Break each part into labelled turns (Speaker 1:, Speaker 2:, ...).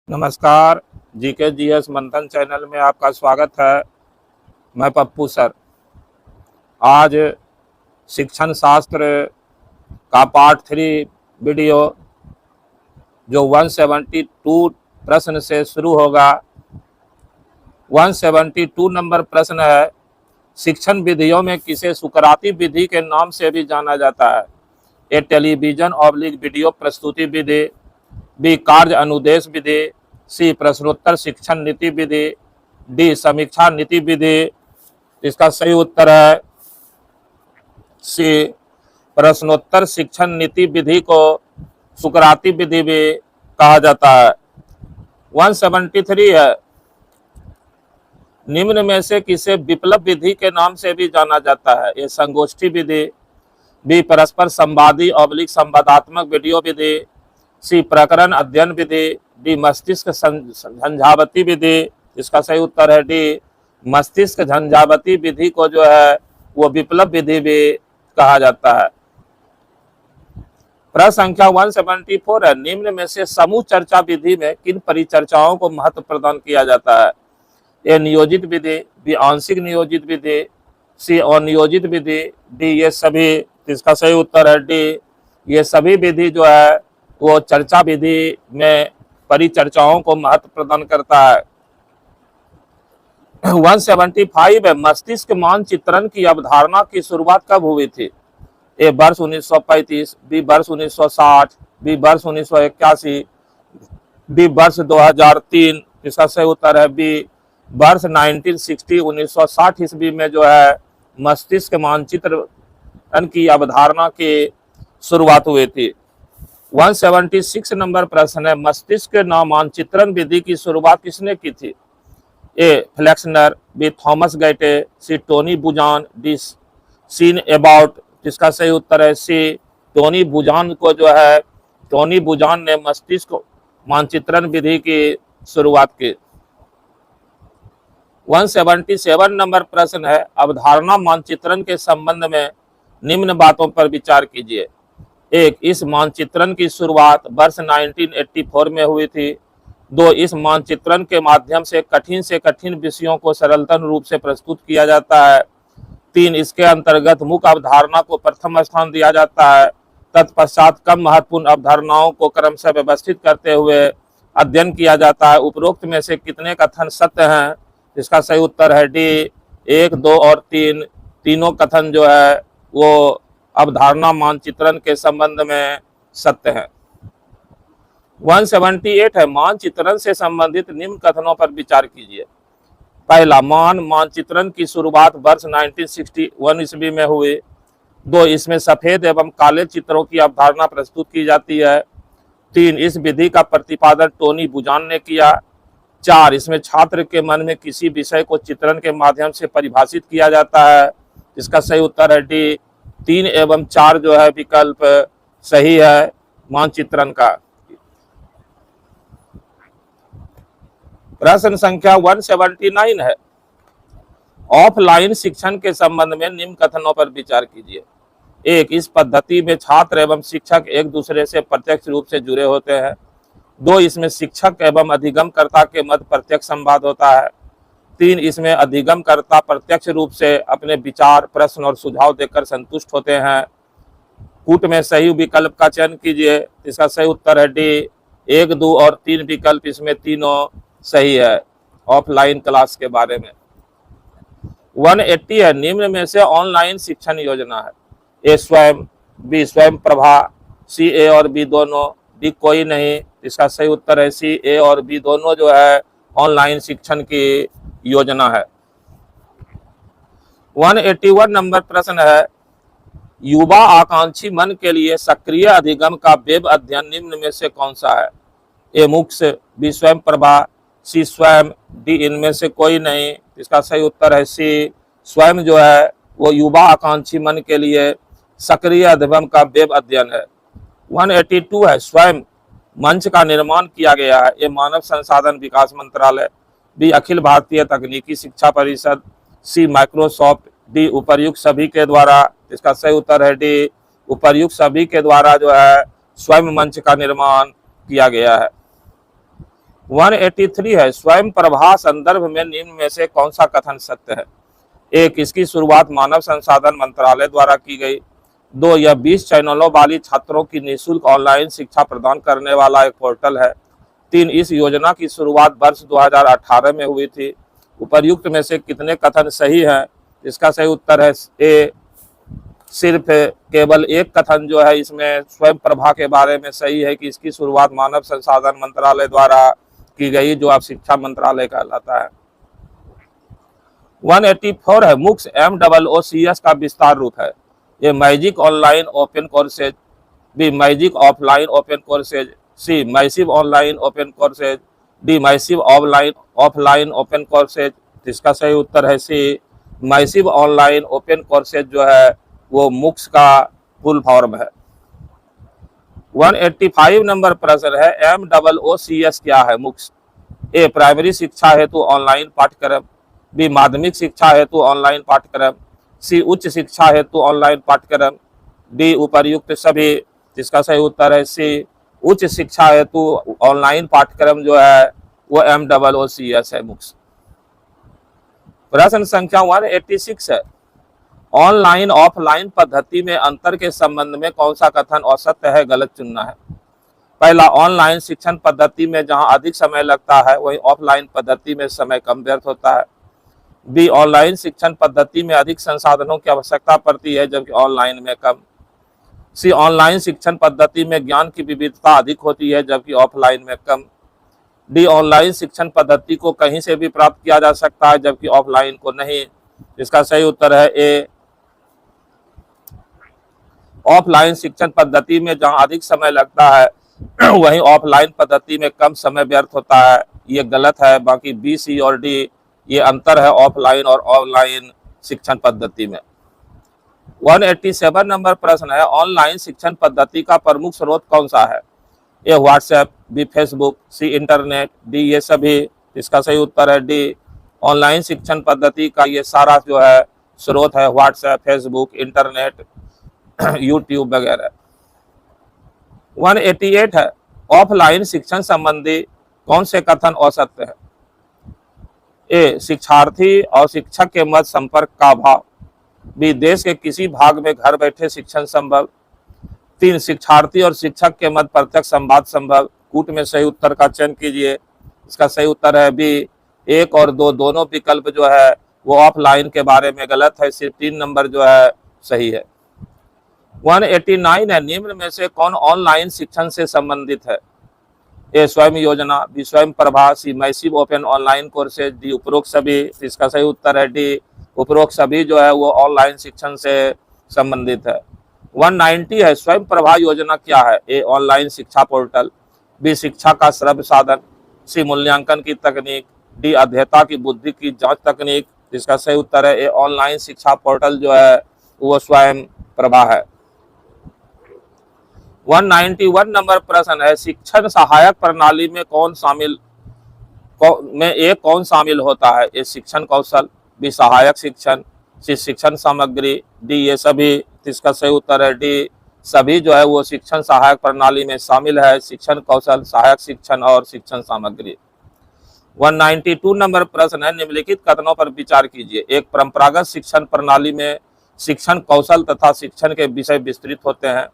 Speaker 1: नमस्कार। GK GS मंथन channel में आपका स्वागत है। मैं पप्पू सर। आज शिक्षण शास्त्र का पार्ट 3 वीडियो जो 172 प्रश्न से शुरू होगा। 172 नंबर प्रश्न है, शिक्षण विधियों में किसे सुकराती विधि के नाम से भी जाना जाता है? ए टेलीविजन ऑब्लिक वीडियो प्रस्तुति विधि, बी कार्य अनुदेश विधि, सी प्रश्नोत्तर शिक्षण नीति विधि, डी समीक्षा नीति विधि। इसका सही उत्तर है सी प्रश्नोत्तर शिक्षण नीति विधि को सुकराती विधि भी कहा जाता है। 173 है, निम्न में से किसे विप्लव विधि के नाम से भी जाना जाता है? ए संगोष्ठी विधि, बी परस्पर संवादी ऑब्लिक संवादात्मक वीडियो विधि, सी प्रकरण अध्ययन विधि, डी मस्तिष्क झंझावती विधि। इसका सही उत्तर है डी मस्तिष्क झंझावती विधि को जो है वो विप्लव विधि भी कहा जाता है। प्रश्न संख्या 174 है, निम्न में से समूह चर्चा विधि में किन परिचर्चाओं को महत्व प्रदान किया जाता है? ए नियोजित विधि, बी आंशिक नियोजित विधि, सी अनियोजित विधि, डी ये सभी। इसका सही उत्तर है डी ये सभी विधि जो है वो चर्चा विधि में परिचर्चाओं को महत्व प्रदान करता है। 175 है, मस्तिष्क मानचित्रण की अवधारणा की शुरुआत कब हुई थी? ए वर्ष 1935, बी वर्ष 1960, बी वर्ष 1981, बी वर्ष 2003। इसका सही उत्तर है बी वर्ष 1960। 1960 ईस्वी में जो है मस्तिष्क मानचित्रण की अवधारणा की शुरुआत हुई थी। 176 नंबर प्रश्न है, मस्तिष्क मानचित्रण विधि की शुरुआत किसने की थी? ए फ्लेक्सनर, बी थॉमस गैटे, सी टोनी बुजान, डी सीन एबाउट। इसका सही उत्तर है सी टोनी बुजान को जो है टोनी बुजान ने मस्तिष्क मानचित्रण विधि की शुरुआत की। 177 नंबर प्रश्न है, अवधारणा मानचित्रण के संबंध में निम्न बातों पर विचार कीजिए। एक, इस मानचित्रण की शुरुआत वर्ष 1984 में हुई थी। 2, इस मानचित्रण के माध्यम से कठिन विषयों को सरलतम रूप से प्रस्तुत किया जाता है। 3, इसके अंतर्गत मुख्य अवधारणा को प्रथम स्थान दिया जाता है। तत्पश्चात कम महत्वपूर्ण अवधारणाओं को क्रमशः व्यवस्थित करते हुए अध्ययन किया जाता है। उपरोक्त में से कितने कथन सत्य हैं? इसका सही उत्तर है डी 1, 2 और 3। तीनों कथन जो है वो अवधारणा मानचित्रण के संबंध में सत्य है। 178 है, मानचित्रण से संबंधित निम्न कथनों पर विचार कीजिए। पहला, मानचित्रण की शुरुआत वर्ष 1961 ईस्वी में हुई। 2, इसमें सफेद एवं काले चित्रों की अवधारणा प्रस्तुत की जाती है। 3, इस विधि का प्रतिपादन टोनी बुजान ने किया। 4, इसमें छात्र के मन में किसी विषय को चित्रण के माध्यम से परिभाषित किया जाता है। इसका सही उत्तर है डी 3 एवं 4 जो है विकल्प सही है मानचित्रण का। प्रश्न संख्या 179 है, ऑफलाइन शिक्षण के संबंध में निम्न कथनों पर विचार कीजिए। 1, इस पद्धति में छात्र एवं शिक्षक एक दूसरे से प्रत्यक्ष रूप से जुड़े होते हैं। 2, इसमें शिक्षक एवं अधिगमकर्ता के मध्य प्रत्यक्ष संवाद होता है। 3, इसमें अधिगमकर्ता प्रत्यक्ष रूप से अपने विचार, प्रश्न और सुझाव देकर संतुष्ट होते हैं। कूट में सही विकल्प का चयन कीजिए। इसका सही उत्तर है डी 1, 2 और 3 विकल्प इसमें तीनों सही है ऑफलाइन क्लास के बारे में। 180 है, निम्न में से ऑनलाइन शिक्षण योजना है। ए स्वयं, बी स्वयं प्रभा, सी ए और बी दोनों, डी कोई नहीं। इसका सही उत्तर है सी ए और बी दोनों जो है ऑनलाइन शिक्षण की योजना है। 181 नंबर प्रश्न है, युवा आकांक्षी मन के लिए सक्रिय अधिगम का वेब अध्ययन निम्न में से कौन सा है? ए मुक्स, बी स्वयं प्रभा, सी स्वयं, डी इनमें से कोई नहीं। इसका सही उत्तर है सी स्वयं जो है वो युवा आकांक्षी मन के लिए सक्रिय अधिगम का वेब अध्ययन है। 182 है, स्वयं मंच का निर्माण किया गया है। ये मानव संसाधन विकास मंत्रालय, बी अखिल भारतीय तकनीकी शिक्षा परिषद, सी माइक्रोसॉफ्ट, डी उपर्युक्त सभी के द्वारा। इसका सही उत्तर है डी उपर्युक्त सभी के द्वारा जो है स्वयं मंच का निर्माण किया गया है। 183 है, स्वयं प्रभा संदर्भ में निम्न में से कौन सा कथन सत्य है? एक, इसकी शुरुआत मानव संसाधन मंत्रालय द्वारा की गई। 2, यह 20 चैनलों वाली छात्रों की निःशुल्क ऑनलाइन शिक्षा प्रदान करने वाला एक पोर्टल है। 3, इस योजना की शुरुआत वर्ष 2018 में हुई थी। उपर्युक्त में से कितने कथन सही हैं? इसका सही उत्तर है ए, सिर्फ केवल एक कथन जो है इसमें स्वयं प्रभा के बारे में सही है कि इसकी शुरुआत मानव संसाधन मंत्रालय द्वारा की गई, जो अब शिक्षा मंत्रालय कहलाता है। 184 है, मुक्स MOOCs का विस्तार रूप है। A magic online open courses, B magic offline open courses, C massive online open courses, D massive offline open courses. इसका सही उत्तर है C, massive online open courses जो है वो मुक्स का फुल फॉर्म है। 185 नंबर प्रश्न है, MOOCs क्या है? मुक्स, ए प्राइमरी शिक्षा हेतु ऑनलाइन पाठ्यक्रम, बी माध्यमिक शिक्षा हेतु ऑनलाइन पाठ्यक्रम, सी उच्च शिक्षा हेतु ऑनलाइन पाठ्यक्रम, डी उपर्युक्त सभी। जिसका सही उत्तर है सी, उच्च शिक्षा हेतु ऑनलाइन पाठ्यक्रम जो है वो MOOCs है, मुक्स। प्रश्न संख्या 186 है, ऑनलाइन ऑफलाइन पद्धति में अंतर के संबंध में कौन सा कथन असत्य है, गलत चुनना है? पहला, ऑनलाइन शिक्षण पद्धति में जहां अधिक समय लगता है वहीं ऑफलाइन पद्धति में समय कम व्यर्थ होता है। बी, ऑनलाइन शिक्षण पद्धति में अधिक संसाधनों की आवश्यकता पड़ती है जबकि ऑनलाइन में कम। सी, ऑनलाइन शिक्षण पद्धति में ज्ञान की विविधता अधिक होती है जबकि ऑफलाइन में कम। डी, ऑनलाइन शिक्षण पद्धति को कहीं से भी प्राप्त किया जा सकता है जबकि ऑफलाइन को नहीं। इसका सही उत्तर है ए, ऑफलाइन शिक्षण पद्धति में जहां अधिक समय लगता है वहीं ऑफलाइन पद्धति में कम समय व्यर्थ होता है। ये गलत है। बाकी बी, सी और डी ये अंतर है ऑफलाइन और ऑनलाइन शिक्षण पद्धति में। 187 नंबर प्रश्न है, ऑनलाइन शिक्षण पद्धति का प्रमुख स्रोत कौन सा है? ए व्हाट्सएप, बी फेसबुक, सी इंटरनेट, डी ये सभी। इसका सही उत्तर है डी, ऑनलाइन शिक्षण पद्धति का ये सारा जो है स्रोत है व्हाट्सएप, फेसबुक, इंटरनेट, यूट्यूब वगैरह। 188 है, ऑफलाइन शिक्षण संबंधी कौन से कथन असत्य है? ए, शिक्षार्थी और शिक्षक के मध्य संपर्क का अभाव, बी, देश के किसी भाग में घर बैठे शिक्षण संभव, 3, शिक्षार्थी और शिक्षक के मध्य प्रत्यक्ष संवाद संभव। कूट में सही उत्तर का चयन कीजिए। इसका सही उत्तर है बी, 1 और 2 दोनों विकल्प जो है वो ऑफलाइन के बारे में गलत है, सिर्फ 3 नंबर जो है सही है। 189 है, निम्न में से कौन ऑनलाइन शिक्षण से संबंधित है? ए, स्वयं योजना, बी, स्वयं प्रभा, C massive open online courses, D उपरोक्त सभी। इसका सही उत्तर है डी, उपरोक्त सभी जो है वो ऑनलाइन शिक्षण से संबंधित है। 190 है, स्वयं प्रभा योजना क्या है? ए, ऑनलाइन शिक्षा पोर्टल, बी, शिक्षा का श्रव्य साधन, सी, मूल्यांकन की तकनीक, डी, अध्येता की बुद्धि की जांच तकनीक। इसका सही उत्तर है ए, ऑनलाइन शिक्षा पोर्टल जो है वो स्वयं प्रभा है। 191 नंबर प्रश्न है, शिक्षण सहायक प्रणाली में कौन शामिल होता है? ए, शिक्षण कौशल, बी, सहायक शिक्षण, सी, शिक्षण सामग्री, डी ये सभी। इसका सही उत्तर है डी, सभी जो है वो शिक्षण सहायक प्रणाली में शामिल है, शिक्षण कौशल, सहायक शिक्षण और शिक्षण सामग्री। 192 नंबर प्रश्न है, निम्नलिखित कथनों पर विचार कीजिए। एक, परंपरागत शिक्षण प्रणाली में शिक्षण कौशल तथा शिक्षण के विषय विस्तृत होते हैं।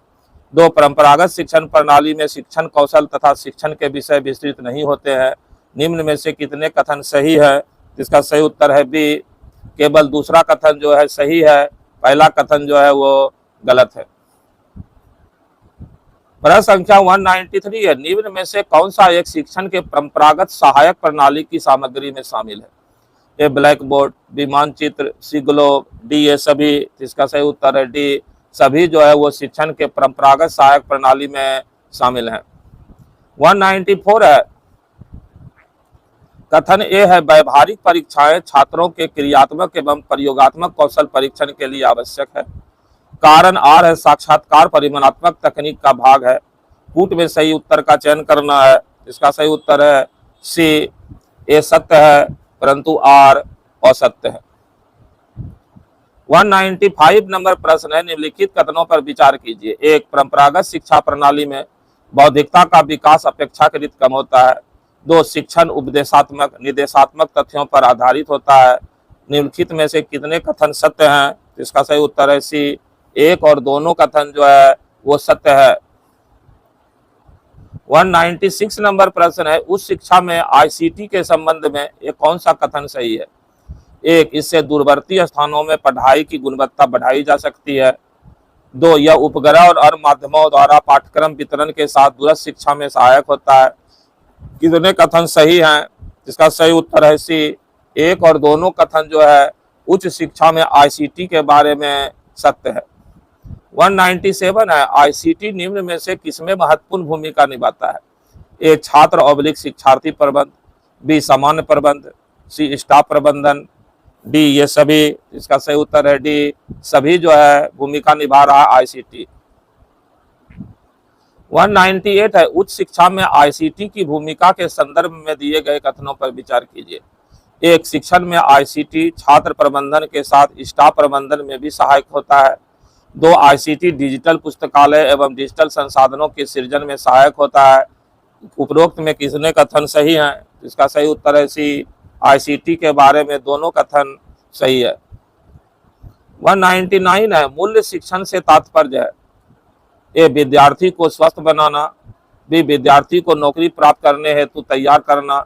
Speaker 1: 2, परंपरागत शिक्षण प्रणाली में शिक्षण कौशल तथा शिक्षण के विषय विस्तृत नहीं होते हैं। निम्न में से कितने कथन सही है? इसका सही उत्तर है बी, केवल दूसरा कथन जो है सही है, पहला कथन जो है वो गलत है। प्रश्न संख्या 193 है, निम्न में से कौन सा एक शिक्षण के परंपरागत सहायक प्रणाली की सामग्री में शामिल है? ए, ब्लैक बोर्ड, बी, मानचित्र, सी, ग्लोब, डी ये सभी। इसका सही उत्तर है डी, सभी जो है वो शिक्षण के परंपरागत सहायक प्रणाली में शामिल हैं। 194 है, कथन ए है, व्यवहारिक परीक्षाएं छात्रों के क्रियात्मक एवं प्रयोगात्मक कौशल परीक्षण के लिए आवश्यक है। कारण आर है, साक्षात्कार परिमाणात्मक तकनीक का भाग है। कूट में सही उत्तर का चयन करना है। इसका सही उत्तर है सी, ए सत्य है परंतु आर असत्य है। 195 नंबर प्रश्न है, निम्नलिखित कथनों पर विचार कीजिए। एक, परंपरागत शिक्षा प्रणाली में बौद्धिकता का विकास अपेक्षाकृत कम होता है। दो, शिक्षण उपदेशात्मक निर्देशात्मक तथ्यों पर आधारित होता है। निम्नलिखित में से कितने कथन सत्य हैं? इसका सही उत्तर है सी, एक और दोनों कथन जो है वो सत्य है। 196 नंबर प्रश्न है, उच्च शिक्षा में आईसीटी के संबंध में ये कौन सा कथन सही है? एक, इससे दूरवर्ती स्थानों में पढ़ाई की गुणवत्ता बढ़ाई जा सकती है। दो, यह उपग्रह और अन्य माध्यमों द्वारा पाठ्यक्रम वितरण के साथ दूरस्थ शिक्षा में सहायक होता है। कितने कथन सही हैं? इसका सही उत्तर है सी, एक और दोनों कथन जो है उच्च शिक्षा में आईसीटी के बारे में सत्य है। 197 है, आईसीटी निम्न में से किसमें महत्वपूर्ण भूमिका निभाता है? ए, छात्र ऑब्लिक शिक्षार्थी प्रबंध, बी, सामान्य प्रबंध, सी, स्टाफ प्रबंधन, डी, ये सभी। इसका सही उत्तर है डी, सभी जो है भूमिका निभा रहा है आईसीटी। 198 है, उच्च शिक्षा में आईसीटी की भूमिका के संदर्भ में दिए गए कथनों पर विचार कीजिए। एक, शिक्षण में आईसीटी छात्र प्रबंधन के साथ स्टाफ प्रबंधन में भी सहायक होता है। दो, आईसीटी डिजिटल पुस्तकालय एवं डिजिटल संसाधनों के सृजन में सहायक होता है। उपरोक्त में कितने कथन सही हैं? इसका सही उत्तर है सी, आईसीटी के बारे में दोनों कथन सही है। 199 है, मूल्य शिक्षण से तात्पर्य है। ए, विद्यार्थी को स्वस्थ बनाना, बी, विद्यार्थी को नौकरी प्राप्त करने हेतु तैयार करना,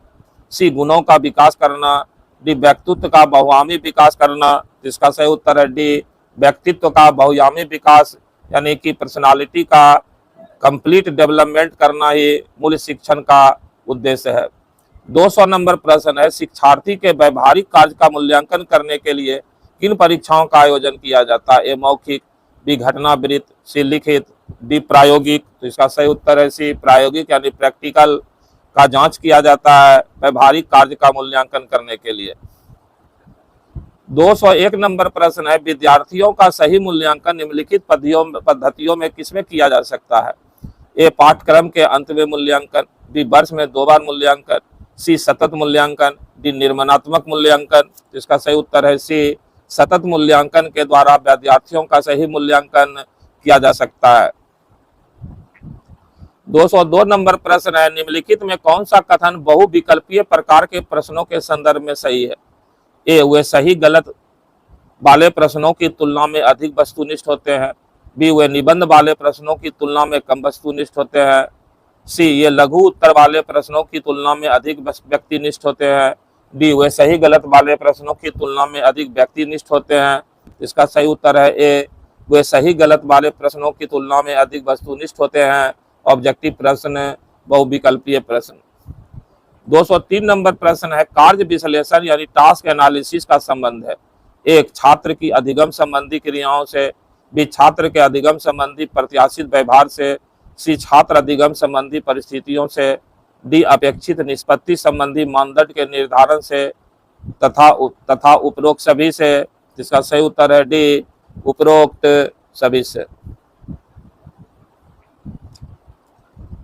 Speaker 1: सी, गुणों का विकास करना, डी, व्यक्तित्व का बहुआयामी विकास करना। इसका सही उत्तर है डी, व्यक्तित्व का बहुआयामी विकास यानी कि पर्सनालिटी का कंप्लीट डेवलपमेंट करना ही मूल्य शिक्षण का उद्देश्य है। 200 नंबर प्रश्न है, शिक्षार्थी के व्यवहारिक कार्य का मूल्यांकन करने के लिए किन परीक्षाओं का आयोजन किया जाता है? ए, मौखिक, बी, घटनावृत्त, सी, लिखित, डी, प्रायोगिक। तो इसका सही उत्तर है सी, प्रायोगिक यानी प्रैक्टिकल का जांच किया जाता है व्यवहारिक कार्य का मूल्यांकन करने के लिए। 201 नंबर प्रश्न है, विद्यार्थियों का सही मूल्यांकन निम्नलिखित पद्धतियों में किसमें किया जा सकता है? ए, पाठ्यक्रम के अंत में मूल्यांकन, बी, वर्ष में 2 बार मूल्यांकन, सी, सतत मूल्यांकन, डी, निर्माणात्मक मूल्यांकन। इसका सही उत्तर है सी, सतत मूल्यांकन के द्वारा विद्यार्थियों का सही मूल्यांकन किया जा सकता है। 202 नंबर प्रश्न है, निम्नलिखित में कौन सा कथन बहुविकल्पीय प्रकार के प्रश्नों के संदर्भ में सही है? ए, वे सही गलत वाले प्रश्नों की तुलना में अधिक वस्तुनिष्ठ होते हैं। बी, वे निबंध वाले प्रश्नों की तुलना में कम वस्तुनिष्ठ होते हैं। सी, ये लघु उत्तर वाले प्रश्नों की तुलना में अधिक व्यक्तिनिष्ठ होते हैं। डी, वे सही गलत वाले प्रश्नों की तुलना में अधिक व्यक्तिनिष्ठ होते हैं। इसका सही उत्तर है ए, वे सही गलत वाले प्रश्नों की तुलना में अधिक वस्तुनिष्ठ होते हैं। ऑब्जेक्टिव प्रश्न, बहुविकल्पीय प्रश्न। 203 नंबर प्रश्न है, कार्य विश्लेषण यानी टास्क एनालिसिस का संबंध है। एक, छात्र की अधिगम संबंधी क्रियाओं से, बी, छात्र के अधिगम संबंधी प्रत्याशित व्यवहार से, सी, छात्र अधिगम संबंधी परिस्थितियों से, डी, अपेक्षित निष्पत्ति संबंधी मानदंड के निर्धारण से तथा उपरोक्त सभी से। जिसका सही उत्तर है डी, उपरोक्त सभी से।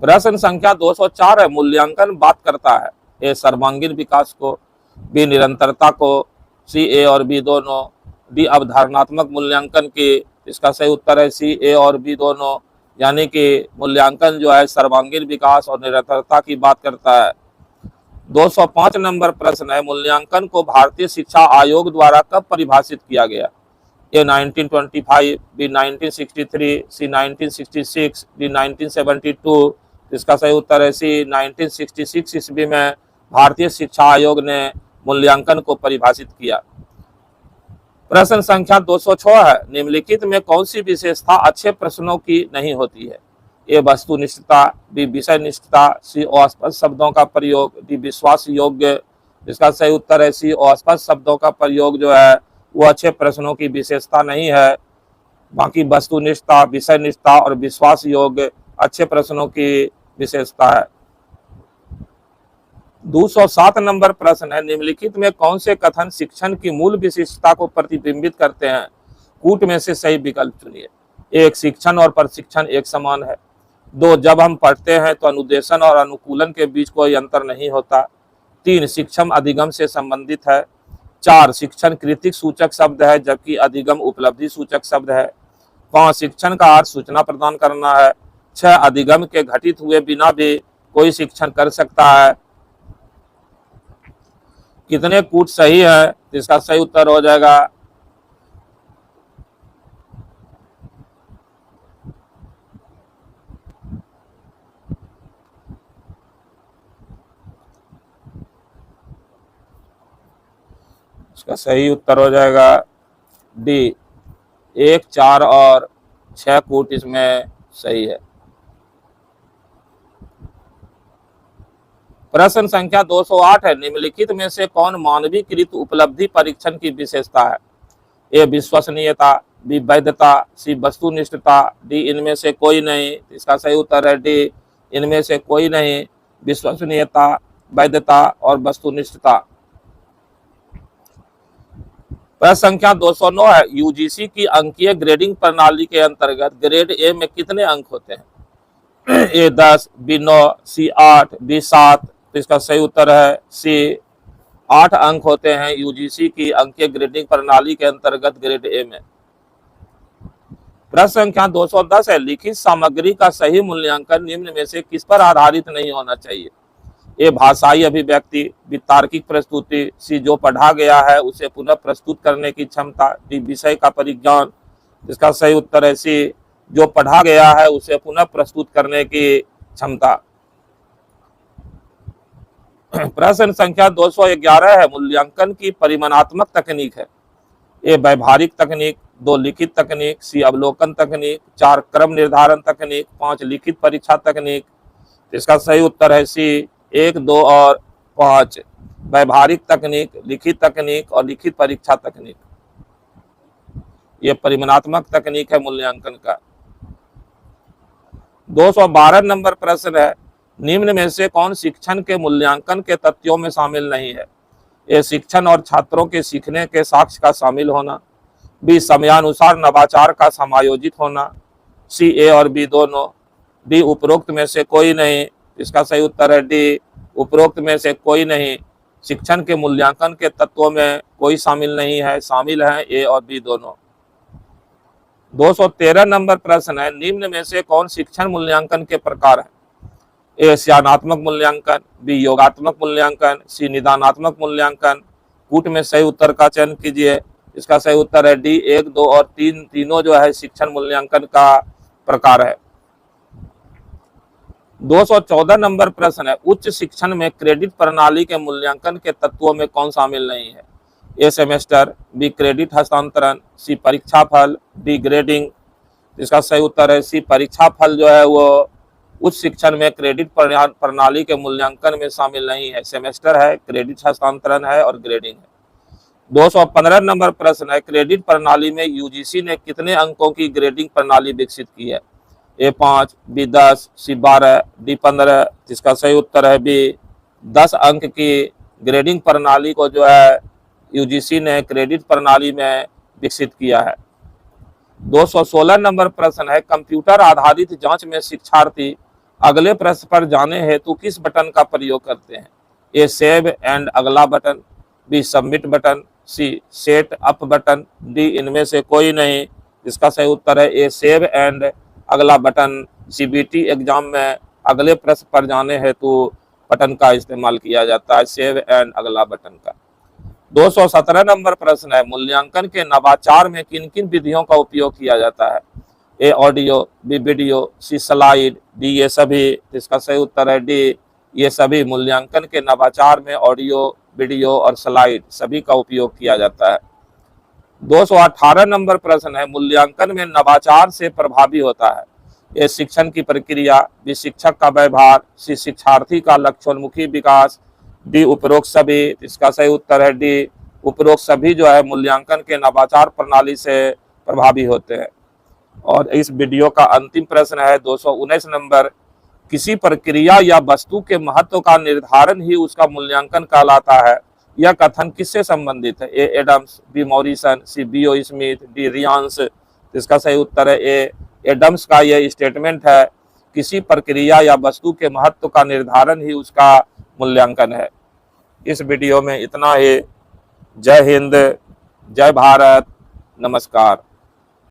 Speaker 1: प्रश्न संख्या 204 है, मूल्यांकन बात करता है। ए, सर्वांगीण विकास को, बी, निरंतरता को, सी, ए और बी दोनों, डी, अवधारणात्मक मूल्यांकन की। इसका सही उत्तर है सी, ए और बी दोनों, यानी कि मूल्यांकन जो है सर्वांगीण विकास और निरंतरता की बात करता है। 205 नंबर प्रश्न है, मूल्यांकन को भारतीय शिक्षा आयोग द्वारा कब परिभाषित किया गया? ए, 1925, बी, 1963, सी, 1966, डी, 1972। इसका सही उत्तर है सी, 1966 ईस्वी में भारतीय शिक्षा आयोग ने मूल्यांकन को परिभाषित किया। प्रश्न संख्या 206 है, निम्नलिखित में कौन सी विशेषता अच्छे प्रश्नों की नहीं होती है? ए, वस्तुनिष्ठता, बी, विषय निष्ठता, सी, अस्पष्ट शब्दों का प्रयोग, डी, विश्वास योग्य। इसका सही उत्तर है सी, अस्पष्ट शब्दों का प्रयोग जो है वो अच्छे प्रश्नों की विशेषता नहीं है। बाकी वस्तुनिष्ठता, विषय निष्ठता और विश्वास योग्य अच्छे प्रश्नों की विशेषता है। 207 नंबर प्रश्न है, निम्नलिखित में कौन से कथन शिक्षण की मूल विशिष्टता को प्रतिबिंबित करते हैं? कूट में से सही विकल्प चुनिए। एक, शिक्षण और प्रशिक्षण एक समान है। दो, जब हम पढ़ते हैं तो अनुदेशन और अनुकूलन के बीच कोई अंतर नहीं होता। तीन, शिक्षण अधिगम से संबंधित है। चार, शिक्षण कृतिक सूचक शब्द है जबकि अधिगम उपलब्धि सूचक शब्द है। 5, शिक्षण का अर्थ सूचना प्रदान करना है। 6, अधिगम के घटित हुए बिना भी कोई शिक्षण कर सकता है। कितने कूट सही है, तो इसका सही उत्तर हो जाएगा इसका सही उत्तर हो जाएगा डी, 1, 4 और 6 कूट इसमें सही है। प्रश्न संख्या 208 है, निम्नलिखित में से कौन मानवीकृत उपलब्धि परीक्षण की विशेषता है? ए विश्वसनीयता, बी वैधता, सी वस्तुनिष्ठता, डी इनमें से कोई नहीं। इसका सही उत्तर है डी, इनमें से कोई नहीं, विश्वसनीयता, वैधता और वस्तुनिष्ठता। प्रश्न संख्या 209 है, यूजीसी की अंकीय ग्रेडिंग प्रणाली के अंतर्गत ग्रेड ए में कितने अंक होते हैं? ए 10, बी 9, सी 8, डी 7। तो इसका सही उत्तर है सी, 8 अंक होते हैं यूजीसी की अंकीय ग्रेडिंग प्रणाली के अंतर्गत ग्रेड ए में। प्रश्न संख्या 210 है, लिखित सामग्री का सही मूल्यांकन निम्न में से किस पर आधारित नहीं होना चाहिए? ए भाषाई अभिव्यक्ति, बी तार्किक प्रस्तुति, सी जो पढ़ा गया है उसे पुनः प्रस्तुत करने की क्षमता, डी विषय का परिज्ञान। इसका सही उत्तर है सी, जो पढ़ा गया है उसे पुनः प्रस्तुत करने की क्षमता। प्रश्न संख्या 211 है, मूल्यांकन की परिमाणात्मक तकनीक है। ए व्यवहारिक तकनीक, 2 लिखित तकनीक, सी अवलोकन तकनीक, 4 क्रम निर्धारण तकनीक, 5 लिखित परीक्षा तकनीक। इसका सही उत्तर है सी, 1, 2 और 5, व्यवहारिक तकनीक, लिखित तकनीक और लिखित परीक्षा तकनीक। ये परिमाणात्मक तकनीक है मूल्यांकन का। 212 नंबर प्रश्न है, निम्न में से कौन शिक्षण के मूल्यांकन के तथ्यों में शामिल नहीं है? ए शिक्षण और छात्रों के सीखने के साक्ष्य का शामिल होना, बी समयानुसार नवाचार का समायोजित होना, सी ए और बी दोनों, डी उपरोक्त में से कोई नहीं। इसका सही उत्तर है डी, उपरोक्त में से कोई नहीं, शिक्षण के मूल्यांकन के तत्वों में कोई शामिल नहीं है, शामिल है ए और बी दोनों। 213 नंबर प्रश्न है, निम्न में से कौन शिक्षण मूल्यांकन के प्रकार है? ए ज्ञानात्मक मूल्यांकन, बी योगात्मक मूल्यांकन, सी निदानात्मक मूल्यांकन। कूट में सही उत्तर का चयन कीजिए। इसका सही उत्तर है डी, 1, 2 और 3 तीनों जो है शिक्षण मूल्यांकन का प्रकार है। 214 नंबर प्रश्न है, उच्च शिक्षण में क्रेडिट प्रणाली के मूल्यांकन के तत्वों में कौन शामिल नहीं है? ए सेमेस्टर, बी क्रेडिट हस्तांतरण, सी परीक्षा फल, डी ग्रेडिंग। इसका सही उत्तर है सी, परीक्षा फल जो है वो उच्च शिक्षण में क्रेडिट प्रणाली के मूल्यांकन में शामिल नहीं है। सेमेस्टर है, क्रेडिट हस्तांतरण है और ग्रेडिंग है। 215 नंबर प्रश्न है, क्रेडिट प्रणाली में यूजीसी ने कितने अंकों की ग्रेडिंग प्रणाली विकसित की है? ए 5, बी 10, सी 12, डी 15। जिसका सही उत्तर है बी, 10 अंक की ग्रेडिंग प्रणाली को जो है यूजीसी ने क्रेडिट प्रणाली में विकसित किया है। 216 नंबर प्रश्न है, कंप्यूटर आधारित जांच में शिक्षार्थी अगले प्रश्न पर जाने हेतु किस बटन का प्रयोग करते हैं? ए सेव एंड अगला button, B submit button, C set up button, D इनमें से कोई नहीं। इसका सही उत्तर है ए सेव एंड अगला बटन। सीबीटी एग्जाम में अगले प्रश्न पर जाने हेतु बटन का इस्तेमाल किया जाता है, सेव एंड अगला बटन का। 217 नंबर प्रश्न है, मूल्यांकन के नवाचार में किन किन विधियों का उपयोग किया जाता है? ए ऑडियो, बी वीडियो, सी स्लाइड, डी ये सभी। इसका सही उत्तर है डी, ये सभी। मूल्यांकन के नवाचार में ऑडियो, वीडियो और स्लाइड सभी का उपयोग किया जाता है। 218 नंबर प्रश्न है, मूल्यांकन में नवाचार से प्रभावी होता है? ए शिक्षण की प्रक्रिया, बी शिक्षक का व्यवहार, सी शिक्षार्थी का लक्ष्योन्मुखी विकास, डी उपरोक्त सभी। इसका सही उत्तर है डी, उपरोक्त सभी जो है मूल्यांकन के नवाचार प्रणाली से प्रभावी होते हैं। और इस वीडियो का अंतिम प्रश्न है 219 नंबर, किसी प्रक्रिया या वस्तु के महत्व का निर्धारण ही उसका मूल्यांकन कहलाता है। यह कथन किससे संबंधित है? ए एडम्स, बी मॉरिसन, सी बीओ स्मिथ, डी रियांस। इसका सही उत्तर है ए एडम्स का यह स्टेटमेंट है, किसी प्रक्रिया या वस्तु के महत्व का निर्धारण ही उसका मूल्यांकन है। इस वीडियो में इतना ही। जय हिंद, जय भारत, नमस्कार।